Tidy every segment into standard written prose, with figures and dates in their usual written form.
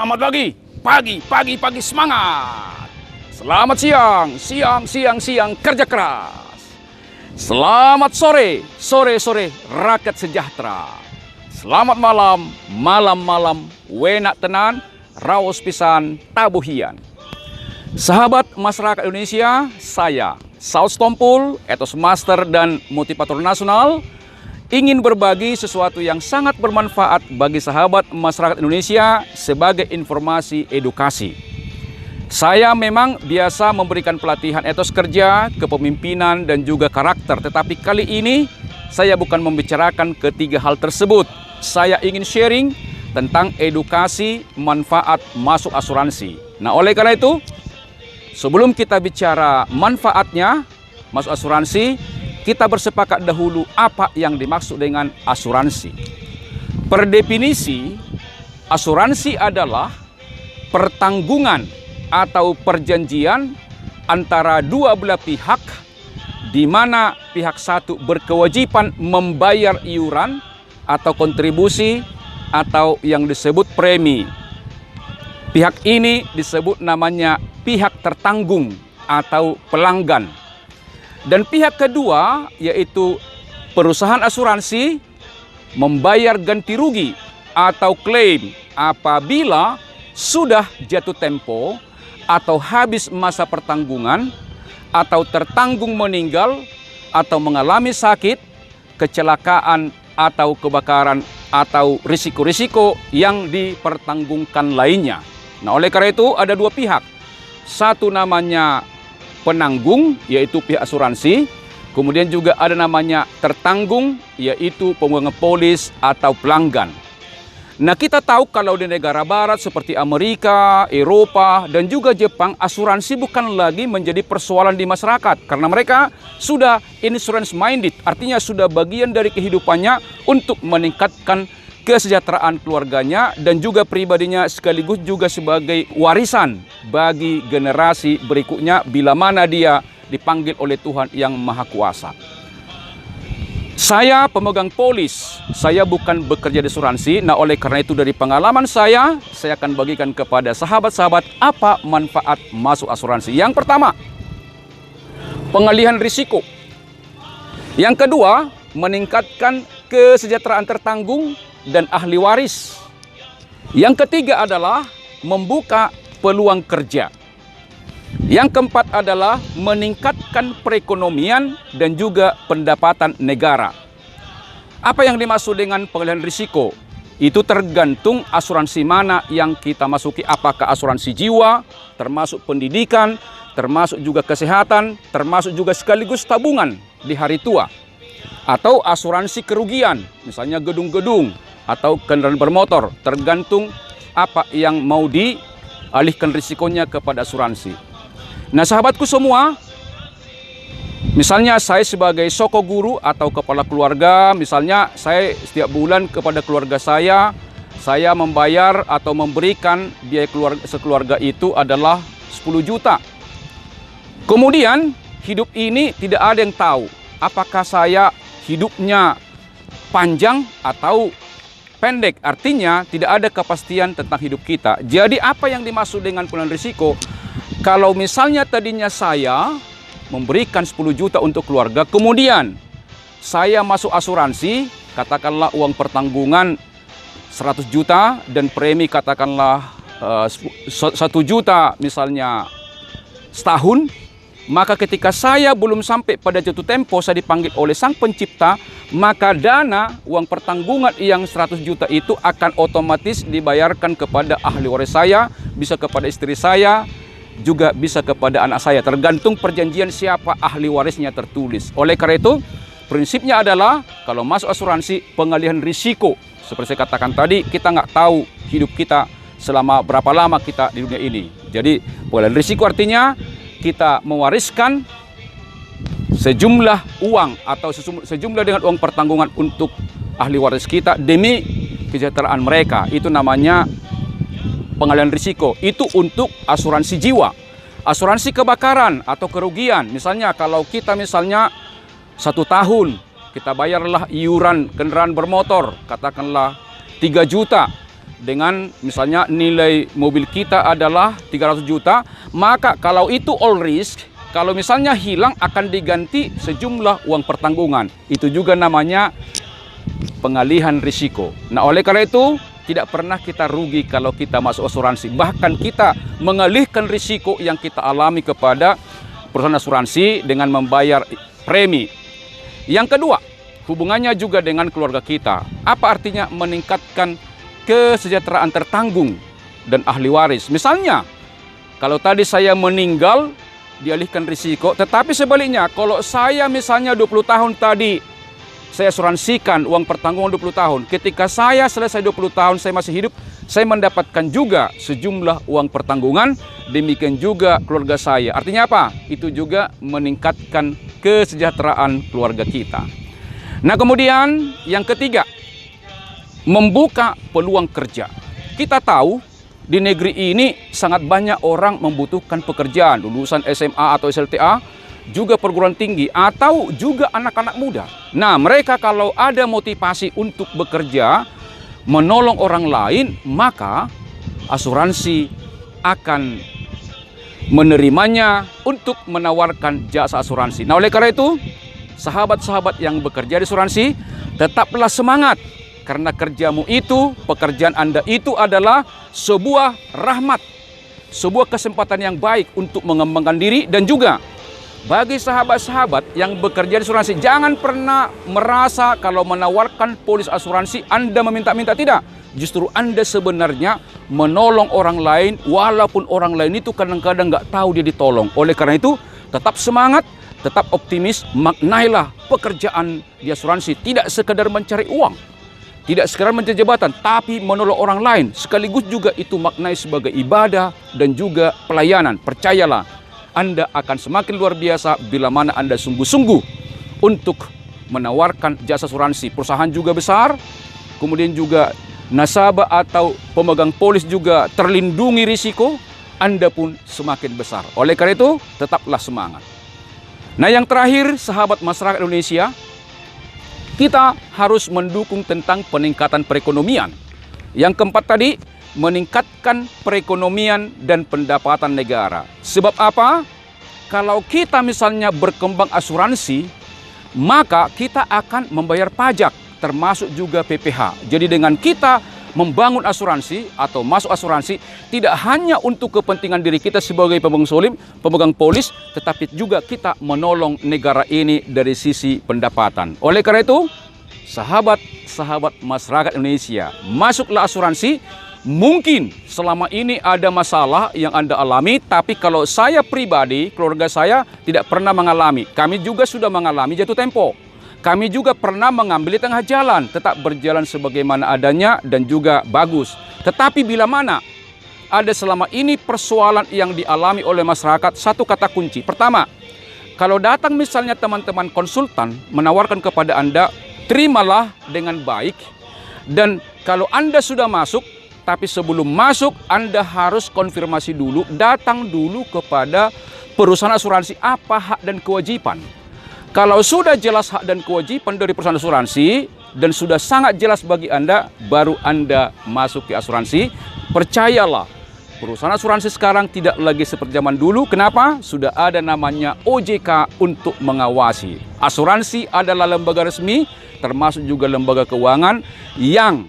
Selamat pagi semangat. Selamat siang kerja keras. Selamat sore rakyat sejahtera. Selamat malam wenak tenan, raos pisan tabuhian. Sahabat masyarakat Indonesia, saya Saud Stompul, etos master dan motivator nasional, ingin berbagi sesuatu yang sangat bermanfaat bagi sahabat masyarakat Indonesia sebagai informasi edukasi. Saya memang biasa memberikan pelatihan etos kerja, kepemimpinan, dan juga karakter. Tetapi kali ini saya bukan membicarakan ketiga hal tersebut. Saya ingin sharing tentang edukasi manfaat masuk asuransi. Nah, oleh karena itu, sebelum kita bicara manfaatnya masuk asuransi, kita bersepakat dahulu apa yang dimaksud dengan asuransi. Per definisi, asuransi adalah pertanggungan atau perjanjian antara dua belah pihak di mana pihak satu berkewajiban membayar iuran atau kontribusi atau yang disebut premi. Pihak ini disebut namanya pihak tertanggung atau pelanggan. Dan pihak kedua yaitu perusahaan asuransi membayar ganti rugi atau klaim apabila sudah jatuh tempo atau habis masa pertanggungan atau tertanggung meninggal atau mengalami sakit, kecelakaan atau kebakaran atau risiko-risiko yang dipertanggungkan lainnya. Nah, oleh karena itu ada dua pihak. Satu namanya penanggung, yaitu pihak asuransi. Kemudian juga ada namanya tertanggung, yaitu pemegang polis atau pelanggan. Nah, kita tahu kalau di negara barat seperti Amerika, Eropa, dan juga Jepang, asuransi bukan lagi menjadi persoalan di masyarakat. Karena mereka sudah insurance minded, artinya sudah bagian dari kehidupannya untuk meningkatkan kesejahteraan keluarganya dan juga pribadinya, sekaligus juga sebagai warisan bagi generasi berikutnya bila mana dia dipanggil oleh Tuhan yang Maha Kuasa. Saya pemegang polis, saya bukan bekerja di asuransi. Nah, oleh karena itu dari pengalaman saya akan bagikan kepada sahabat-sahabat apa manfaat masuk asuransi. Yang pertama, pengalihan risiko. Yang kedua, meningkatkan kesejahteraan tertanggung dan ahli waris. Yang ketiga adalah membuka peluang kerja. Yang keempat adalah meningkatkan perekonomian dan juga pendapatan negara. Apa yang dimaksud dengan pengalihan risiko? Itu tergantung asuransi mana yang kita masuki, apakah asuransi jiwa, termasuk pendidikan, termasuk juga kesehatan, termasuk juga sekaligus tabungan di hari tua. Atau asuransi kerugian, misalnya gedung-gedung, atau kendaraan bermotor, tergantung apa yang mau dialihkan risikonya kepada asuransi. Nah, sahabatku semua, misalnya saya sebagai soko guru atau kepala keluarga, misalnya saya setiap bulan kepada keluarga saya membayar atau memberikan biaya sekeluarga itu adalah 10 juta. Kemudian hidup ini tidak ada yang tahu apakah saya hidupnya panjang atau pendek, artinya tidak ada kepastian tentang hidup kita. Jadi apa yang dimaksud dengan pengalihan risiko? Kalau misalnya tadinya saya memberikan 10 juta untuk keluarga, kemudian saya masuk asuransi, katakanlah uang pertanggungan 100 juta dan premi katakanlah 1 juta misalnya setahun, maka ketika saya belum sampai pada jatuh tempo, saya dipanggil oleh Sang Pencipta, maka dana uang pertanggungan yang 100 juta itu akan otomatis dibayarkan kepada ahli waris saya, bisa kepada istri saya, juga bisa kepada anak saya, tergantung perjanjian siapa ahli warisnya tertulis. Oleh karena itu, prinsipnya adalah kalau masuk asuransi, pengalihan risiko. Seperti saya katakan tadi, kita nggak tahu hidup kita selama berapa lama kita di dunia ini. Jadi pengalihan risiko artinya kita mewariskan sejumlah uang atau sejumlah dengan uang pertanggungan untuk ahli waris kita demi kesejahteraan mereka. Itu namanya pengalihan risiko. Itu untuk asuransi jiwa. Asuransi kebakaran atau kerugian, misalnya kalau kita misalnya 1 tahun kita bayarlah iuran kendaraan bermotor katakanlah 3 juta. dengan misalnya nilai mobil kita adalah 300 juta, maka kalau itu all risk, kalau misalnya hilang akan diganti sejumlah uang pertanggungan. Itu juga namanya pengalihan risiko. Nah, oleh karena itu tidak pernah kita rugi kalau kita masuk asuransi. Bahkan kita mengalihkan risiko yang kita alami kepada perusahaan asuransi dengan membayar premi. Yang kedua, hubungannya juga dengan keluarga kita. Apa artinya meningkatkan kesejahteraan tertanggung dan ahli waris? Misalnya, kalau tadi saya meninggal, dialihkan risiko. Tetapi sebaliknya, kalau saya misalnya 20 tahun tadi, saya asuransikan uang pertanggungan 20 tahun. Ketika saya selesai 20 tahun, saya masih hidup, saya mendapatkan juga sejumlah uang pertanggungan. Demikian juga keluarga saya. Artinya apa? Itu juga meningkatkan kesejahteraan keluarga kita. Nah, kemudian yang ketiga, membuka peluang kerja. Kita tahu di negeri ini sangat banyak orang membutuhkan pekerjaan, lulusan SMA atau SLTA, juga perguruan tinggi, atau juga anak-anak muda. Nah, mereka kalau ada motivasi untuk bekerja, menolong orang lain, maka asuransi akan menerimanya untuk menawarkan jasa asuransi. Nah, oleh karena itu, sahabat-sahabat yang bekerja di asuransi, tetaplah semangat. Karena kerjamu itu, pekerjaan Anda itu adalah sebuah rahmat, sebuah kesempatan yang baik untuk mengembangkan diri. Dan juga bagi sahabat-sahabat yang bekerja di asuransi, jangan pernah merasa kalau menawarkan polis asuransi Anda meminta-minta. Tidak, justru Anda sebenarnya menolong orang lain, walaupun orang lain itu kadang-kadang nggak tahu dia ditolong. Oleh karena itu, tetap semangat, tetap optimis, maknailah pekerjaan di asuransi tidak sekedar mencari uang, tidak sekedar mencari jabatan, tapi menolong orang lain. Sekaligus juga itu maknai sebagai ibadah dan juga pelayanan. Percayalah, Anda akan semakin luar biasa bila mana Anda sungguh-sungguh untuk menawarkan jasa asuransi. Perusahaan juga besar, kemudian juga nasabah atau pemegang polis juga terlindungi risiko, Anda pun semakin besar. Oleh karena itu, tetaplah semangat. Nah, yang terakhir, sahabat masyarakat Indonesia, kita harus mendukung tentang peningkatan perekonomian. Yang keempat tadi, meningkatkan perekonomian dan pendapatan negara. Sebab apa? Kalau kita misalnya berkembang asuransi, maka kita akan membayar pajak, termasuk juga PPh. Jadi dengan kita membangun asuransi atau masuk asuransi, tidak hanya untuk kepentingan diri kita sebagai pemegang polis, tetapi juga kita menolong negara ini dari sisi pendapatan. Oleh karena itu, sahabat-sahabat masyarakat Indonesia, masuklah asuransi. Mungkin selama ini ada masalah yang Anda alami, tapi kalau saya pribadi, keluarga saya tidak pernah mengalami. Kami juga sudah mengalami jatuh tempo. Kami juga pernah mengambil di tengah jalan, tetap berjalan sebagaimana adanya dan juga bagus. Tetapi bila mana ada selama ini persoalan yang dialami oleh masyarakat, satu kata kunci. Pertama, kalau datang misalnya teman-teman konsultan menawarkan kepada Anda, terimalah dengan baik. Dan kalau Anda sudah masuk, tapi sebelum masuk Anda harus konfirmasi dulu, datang dulu kepada perusahaan asuransi apa hak dan kewajiban. Kalau sudah jelas hak dan kewajiban dari perusahaan asuransi dan sudah sangat jelas bagi Anda, baru Anda masuk ke asuransi. Percayalah, perusahaan asuransi sekarang tidak lagi seperti zaman dulu. Kenapa? Sudah ada namanya OJK untuk mengawasi. Asuransi adalah lembaga resmi, termasuk juga lembaga keuangan yang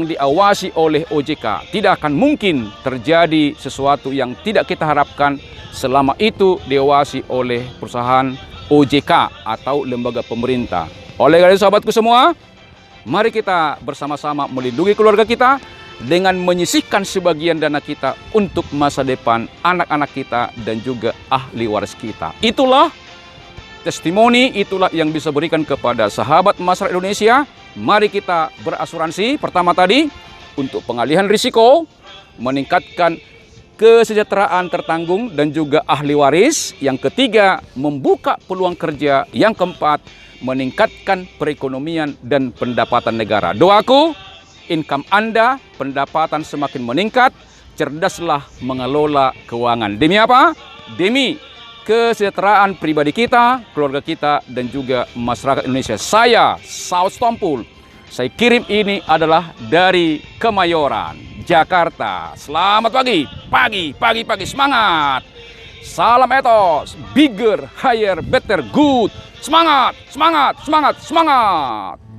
diawasi oleh OJK. Tidak akan mungkin terjadi sesuatu yang tidak kita harapkan selama itu diawasi oleh perusahaan OJK atau lembaga pemerintah. Oleh karena itu, sahabatku semua, mari kita bersama-sama melindungi keluarga kita dengan menyisihkan sebagian dana kita untuk masa depan anak-anak kita dan juga ahli waris kita. Itulah testimoni, itulah yang bisa berikan kepada sahabat masyarakat Indonesia. Mari kita berasuransi. Pertama tadi, untuk pengalihan risiko, meningkatkan kesejahteraan tertanggung dan juga ahli waris. Yang ketiga, membuka peluang kerja. Yang keempat, meningkatkan perekonomian dan pendapatan negara. Doaku, income Anda, pendapatan semakin meningkat, cerdaslah mengelola keuangan. Demi apa? Demi kesejahteraan pribadi kita, keluarga kita, dan juga masyarakat Indonesia. Saya, Saud Stompul, Saya kirim ini adalah dari Kemayoran, Jakarta. Selamat pagi, pagi, semangat. Salam etos, bigger, higher, better, good. Semangat, semangat, semangat, semangat.